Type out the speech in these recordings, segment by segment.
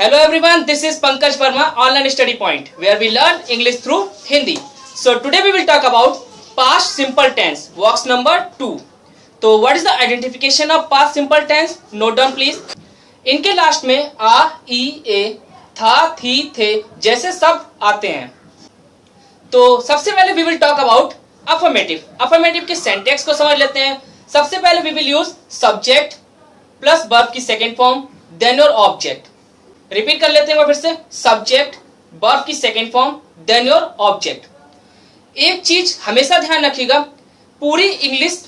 Hello everyone, this is Pankaj Verma, Online Study Point, where we learn English through Hindi. So today we will talk about past simple tense, box number 2. तो what is the identification of past simple tense? Note down please. इनके last में आ, ई, ए, था, थी, थे जैसे शब्द आते हैं. तो सबसे पहले we will talk about affirmative. Affirmative के सेंटेक्स को समझ लेते हैं. सबसे पहले we will use subject plus verb की second form then your object. Repeat कर लेते हैं फिर से. सब्जेक्ट वर्ब की second form then your object. एक चीज हमेशा ध्यान रखिएगा, पूरी इंग्लिश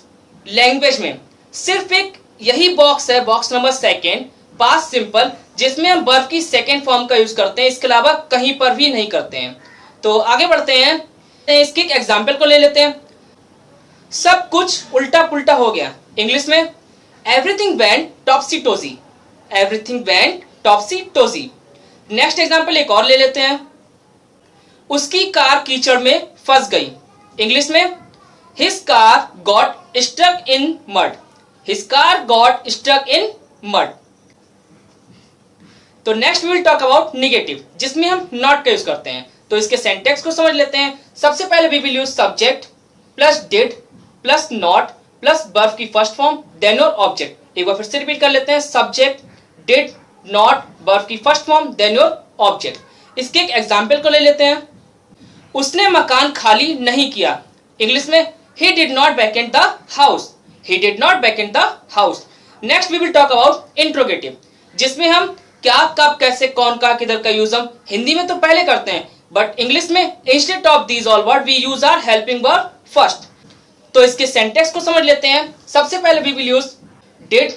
लैंग्वेज में सिर्फ एक यही बॉक्स है, box number second, past simple, जिसमें हम वर्ब की सेकेंड फॉर्म का यूज करते हैं. इसके अलावा कहीं पर भी नहीं करते हैं. तो आगे बढ़ते हैं. इसके एक एग्जाम्पल को ले लेते हैं. सब कुछ उल्टा पुल्टा हो गया. इंग्लिश में everything went topsy turvy. Everything went topsy turvy. Next example एक और ले लेते हैं. उसकी कार कीचड़ में फंस गई. इंग्लिश में his car got stuck in mud. His car got stuck in mud. तो next we will talk about negative, जिसमें हम नॉट का यूज करते हैं. तो इसके सेंटेक्स को समझ लेते हैं. सबसे पहले we will use subject plus did plus not plus verb की first form then your object. एक बार फिर से रिपीट कर लेते हैं. सब्जेक्ट डिड नॉट वर्ब की first form then your object. इसके एक एग्जाम्पल को ले लेते हैं. उसने मकान खाली नहीं किया. इंग्लिश में he did not vacate the house. he did not vacate the house. Next we will talk about interrogative, जिसमें हम क्या, कब, कैसे, कौन, कहा, किधर का यूज हम हिंदी में तो पहले करते हैं, बट इंग्लिश में instead of these all word we use are helping verb first. तो इसके सेंटेक्स को समझ लेते हैं. सबसे पहले we will use did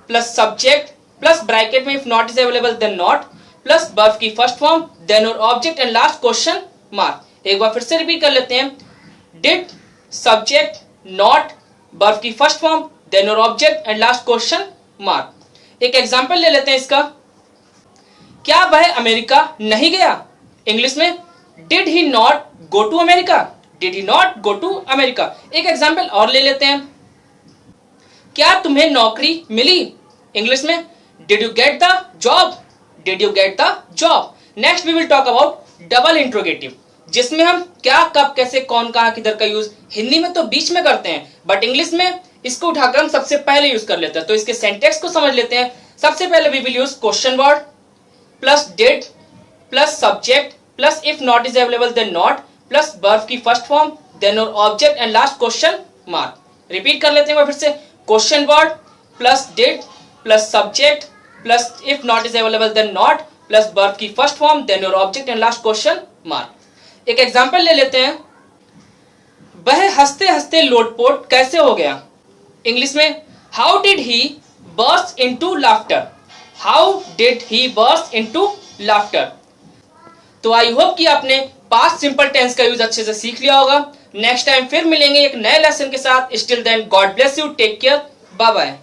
plus subject plus bracket में if not is available then not plus verb की फर्स्ट फॉर्म देन और object and last question mark. एक बार फिर से रिपीट कर लेते हैं. डिड सब्जेक्ट नॉट वर्ब की फर्स्ट फॉर्म देन और object and last question mark. एक एग्जांपल ले लेते हैं इसका. क्या वह अमेरिका नहीं गया. इंग्लिश में did he not go to America. Did he not go to America. एक एग्जांपल और ले लेते हैं. क्या तुम्हें नौकरी मिली. इंग्लिश में did you get the job. Did you get the job. Next we will talk about double interrogative, जिसमें हम क्या, कब, कैसे, कौन, कहा, किधर का यूज हिंदी में तो बीच में करते हैं, बट इंग्लिश में इसको उठाकर हम सबसे पहले यूज कर लेते हैं. तो इसके सेंटेक्स को समझ लेते हैं. सबसे पहले we will use question word plus did plus subject plus if not is available then not plus verb की फर्स्ट फॉर्म देन और object and last question mark. Repeat कर लेते हैं फिर से. Question word plus did plus subject plus if not is available then not plus verb की first form then और object and last question mark. एक example ले लेते हैं. वह हंसते हंसते लोटपोट कैसे हो गया. इंग्लिश में how did he burst into laughter. How did he burst into laughter. तो आई होप कि आपने पास्ट सिंपल टेंस का यूज अच्छे से सीख लिया होगा. नेक्स्ट टाइम फिर मिलेंगे एक नए लेसन के साथ. Still then God bless you, take care, bye bye.